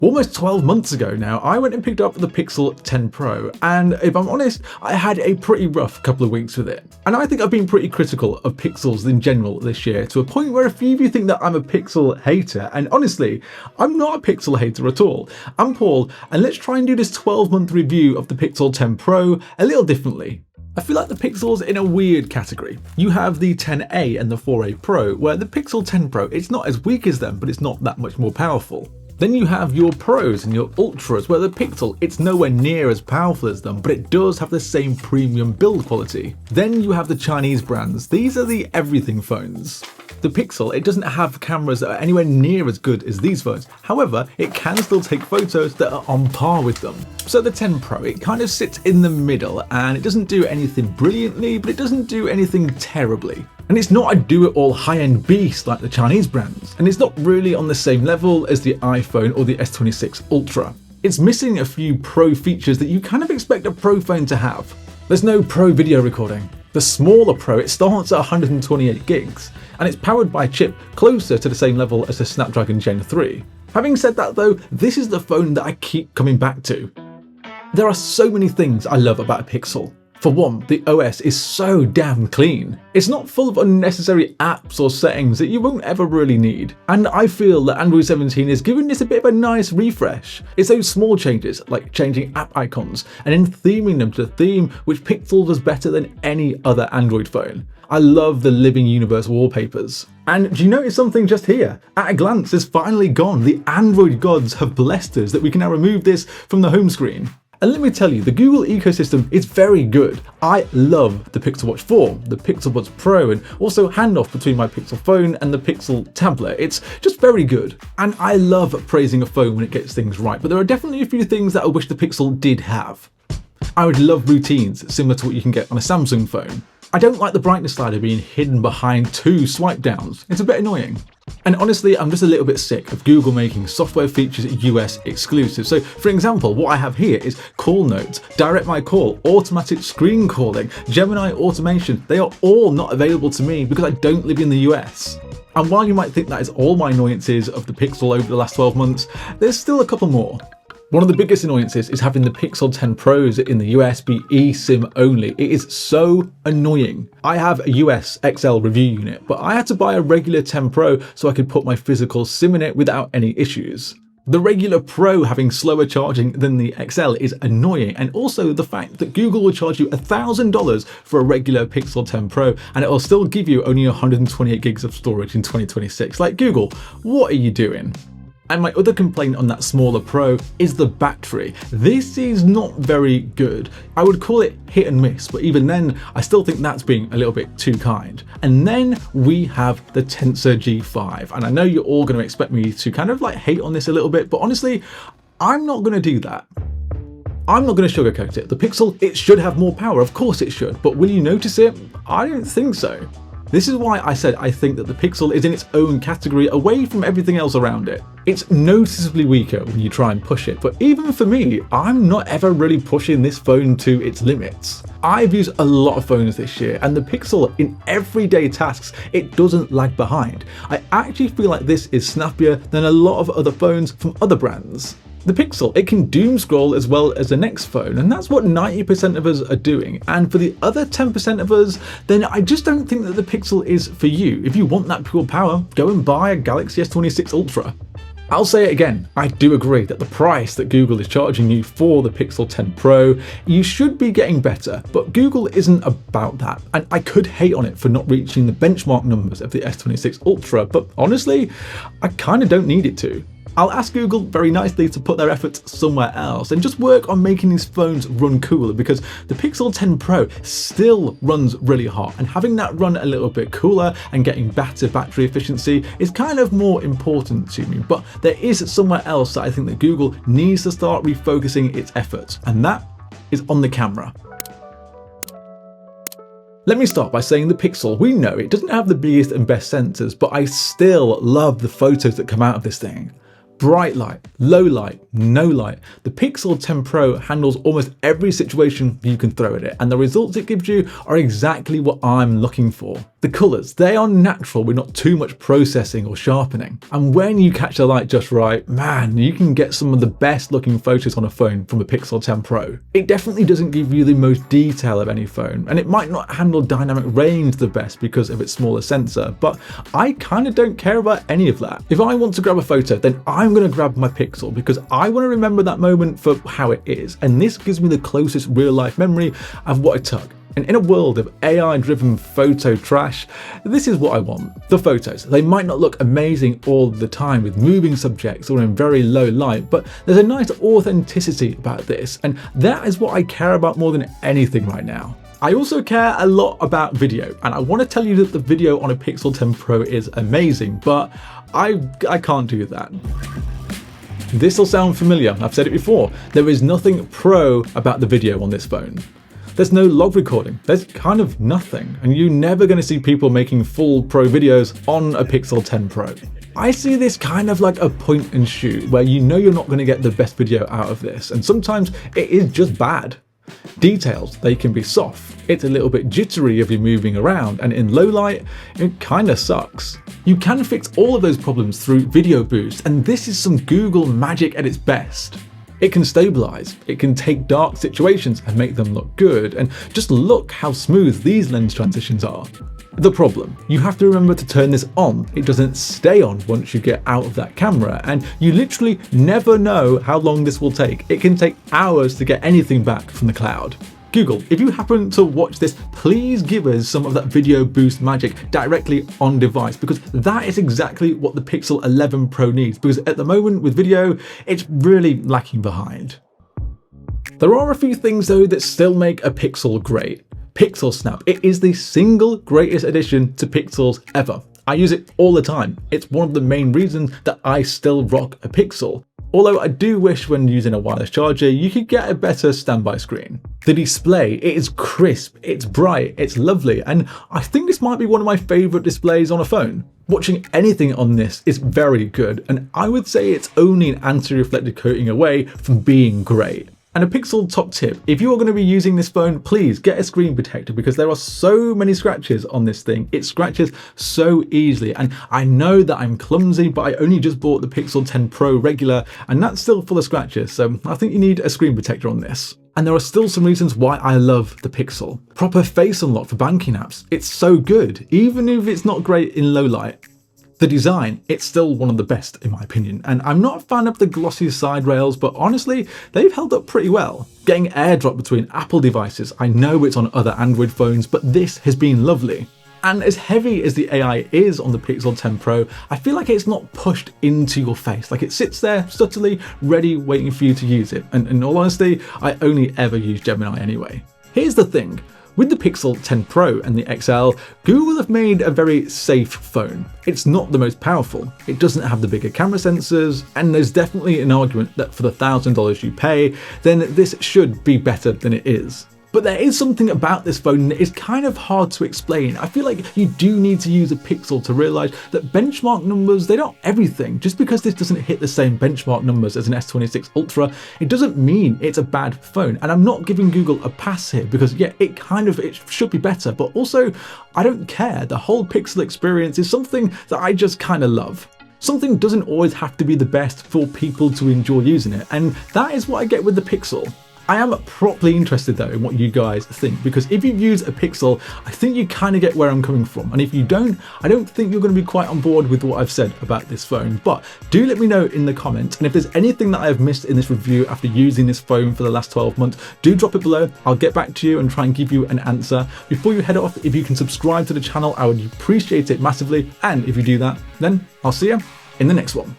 Almost 12 months ago now, I went and picked up the Pixel 10 Pro, and if I'm honest, I had a pretty rough couple of weeks with it. And I think I've been pretty critical of Pixels in general this year, to a point where a few of you think that I'm a Pixel hater, and honestly, I'm not a Pixel hater at all. I'm Paul, and let's try and do this 12-month review of the Pixel 10 Pro a little differently. I feel like the Pixel's in a weird category. You have the 10A and the 4A Pro, where the Pixel 10 Pro, it's not as weak as them, but it's not that much more powerful. Then you have your Pros and your Ultras, where the Pixel, it's nowhere near as powerful as them, but it does have the same premium build quality. Then you have the Chinese brands. These are the everything phones. The Pixel, it doesn't have cameras that are anywhere near as good as these phones. However, it can still take photos that are on par with them. So the 10 Pro, it kind of sits in the middle, and it doesn't do anything brilliantly, but it doesn't do anything terribly. And it's not a do-it-all high-end beast like the Chinese brands, and it's not really on the same level as the iPhone or the S26 Ultra. It's missing a few pro features that you kind of expect a pro phone to have. There's no pro video recording. The smaller Pro, it starts at 128 gigs, and it's powered by a chip closer to the same level as the Snapdragon Gen 3. Having said that though, this is the phone that I keep coming back to. There are so many things I love about a Pixel. For one, the OS is so damn clean. It's not full of unnecessary apps or settings that you won't ever really need. And I feel that Android 17 is giving this a bit of a nice refresh. It's those small changes, like changing app icons and then theming them to the theme, which Pixel does better than any other Android phone. I love the living universe wallpapers. And do you notice something just here? At a glance, it's finally gone. The Android gods have blessed us that we can now remove this from the home screen. And let me tell you, the Google ecosystem is very good. I love the Pixel Watch 4, the Pixel Buds Pro, and also handoff between my Pixel phone and the Pixel tablet. It's just very good. And I love praising a phone when it gets things right, but there are definitely a few things that I wish the Pixel did have. I would love routines, similar to what you can get on a Samsung phone. I don't like the brightness slider being hidden behind two swipe downs. It's a bit annoying. And honestly, I'm just a little bit sick of Google making software features US exclusive. So for example, what I have here is call notes, direct my call, automatic screen calling, Gemini automation. They are all not available to me because I don't live in the US. And while you might think that is all my annoyances of the Pixel over the last 12 months, there's still a couple more. One of the biggest annoyances is having the Pixel 10 Pros in the US be eSIM only. It is so annoying. I have a US XL review unit, but I had to buy a regular 10 Pro so I could put my physical SIM in it without any issues. The regular Pro having slower charging than the XL is annoying, and also the fact that Google will charge you $1,000 for a regular Pixel 10 Pro and it will still give you only 128 gigs of storage in 2026. Like, Google, what are you doing? And my other complaint on that smaller Pro is the battery. This is not very good. I would call it hit and miss, but even then, I still think that's being a little bit too kind. And then we have the Tensor G5. And I know you're all going to expect me to kind of like hate on this a little bit, but honestly, I'm not going to do that. I'm not going to sugarcoat it. The Pixel, it should have more power. Of course it should. But will you notice it? I don't think so. This is why I said I think that the Pixel is in its own category away from everything else around it. It's noticeably weaker when you try and push it, but even for me, I'm not ever really pushing this phone to its limits. I've used a lot of phones this year, and the Pixel in everyday tasks, it doesn't lag behind. I actually feel like this is snappier than a lot of other phones from other brands. The Pixel, it can doom scroll as well as the next phone, and that's what 90% of us are doing. And for the other 10% of us, then I just don't think that the Pixel is for you. If you want that pure power, go and buy a Galaxy S26 Ultra. I'll say it again, I do agree that the price that Google is charging you for the Pixel 10 Pro, you should be getting better, but Google isn't about that. And I could hate on it for not reaching the benchmark numbers of the S26 Ultra, but honestly, I kind of don't need it to. I'll ask Google very nicely to put their efforts somewhere else and just work on making these phones run cooler, because the Pixel 10 Pro still runs really hot, and having that run a little bit cooler and getting better battery efficiency is kind of more important to me. But there is somewhere else that I think that Google needs to start refocusing its efforts, and that is on the camera. Let me start by saying the Pixel, we know it doesn't have the biggest and best sensors, but I still love the photos that come out of this thing. Bright light, low light, no light. The Pixel 10 Pro handles almost every situation you can throw at it, and the results it gives you are exactly what I'm looking for. The colours, they are natural with not too much processing or sharpening. And when you catch the light just right, man, you can get some of the best looking photos on a phone from the Pixel 10 Pro. It definitely doesn't give you the most detail of any phone, and it might not handle dynamic range the best because of its smaller sensor, but I kind of don't care about any of that. If I want to grab a photo, then I'm going to grab my Pixel because I want to remember that moment for how it is, and this gives me the closest real life memory of what I took. And in a world of AI-driven photo trash, this is what I want. The photos, they might not look amazing all the time with moving subjects or in very low light, but there's a nice authenticity about this, and that is what I care about more than anything right now. I also care a lot about video, and I want to tell you that the video on a Pixel 10 Pro is amazing, but I can't do that. This'll sound familiar, I've said it before. There is nothing pro about the video on this phone. There's no log recording, there's kind of nothing, and you're never going to see people making full pro videos on a Pixel 10 Pro. I see this kind of like a point and shoot, where you know you're not going to get the best video out of this, and sometimes it is just bad. Details, they can be soft, it's a little bit jittery if you're moving around, and in low light, it kinda sucks. You can fix all of those problems through Video Boost, and this is some Google magic at its best. It can stabilize, it can take dark situations and make them look good, and just look how smooth these lens transitions are. The problem, you have to remember to turn this on. It doesn't stay on once you get out of that camera, and you literally never know how long this will take. It can take hours to get anything back from the cloud. Google, if you happen to watch this, please give us some of that Video Boost magic directly on device, because that is exactly what the Pixel 11 Pro needs, because at the moment with video, it's really lacking behind. There are a few things though that still make a Pixel great. Pixel Snap, it is the single greatest addition to Pixels ever. I use it all the time. It's one of the main reasons that I still rock a Pixel. Although I do wish when using a wireless charger, you could get a better standby screen. The display, it is crisp, it's bright, it's lovely, and I think this might be one of my favorite displays on a phone. Watching anything on this is very good, and I would say it's only an anti-reflective coating away from being great. And a Pixel top tip, if you are going to be using this phone, please get a screen protector because there are so many scratches on this thing. It scratches so easily, and I know that I'm clumsy, but I only just bought the Pixel 10 Pro regular and that's still full of scratches, so I think you need a screen protector on this. And there are still some reasons why I love the Pixel. Proper face unlock for banking apps, it's so good, even if it's not great in low light. The design, it's still one of the best in my opinion, and I'm not a fan of the glossy side rails, but honestly, they've held up pretty well. Getting AirDrop between Apple devices, I know it's on other Android phones, but this has been lovely. And as heavy as the AI is on the Pixel 10 Pro, I feel like it's not pushed into your face, like it sits there subtly, ready, waiting for you to use it. And in all honesty, I only ever use Gemini anyway. Here's the thing. With the Pixel 10 Pro and the XL, Google have made a very safe phone. It's not the most powerful, it doesn't have the bigger camera sensors, and there's definitely an argument that for the $1,000 you pay, then this should be better than it is. But there is something about this phone that is kind of hard to explain. I feel like you do need to use a Pixel to realise that benchmark numbers, they're not everything. Just because this doesn't hit the same benchmark numbers as an S26 Ultra, it doesn't mean it's a bad phone. And I'm not giving Google a pass here because yeah, it should be better, but also I don't care. The whole Pixel experience is something that I just kind of love. Something doesn't always have to be the best for people to enjoy using it, and that is what I get with the Pixel. I am properly interested though in what you guys think, because if you've used a Pixel, I think you kind of get where I'm coming from, and if you don't, I don't think you're going to be quite on board with what I've said about this phone. But do let me know in the comments, and if there's anything that I have missed in this review after using this phone for the last 12 months, do drop it below. I'll get back to you and try and give you an answer. Before you head off, if you can subscribe to the channel, I would appreciate it massively, and if you do that, then I'll see you in the next one.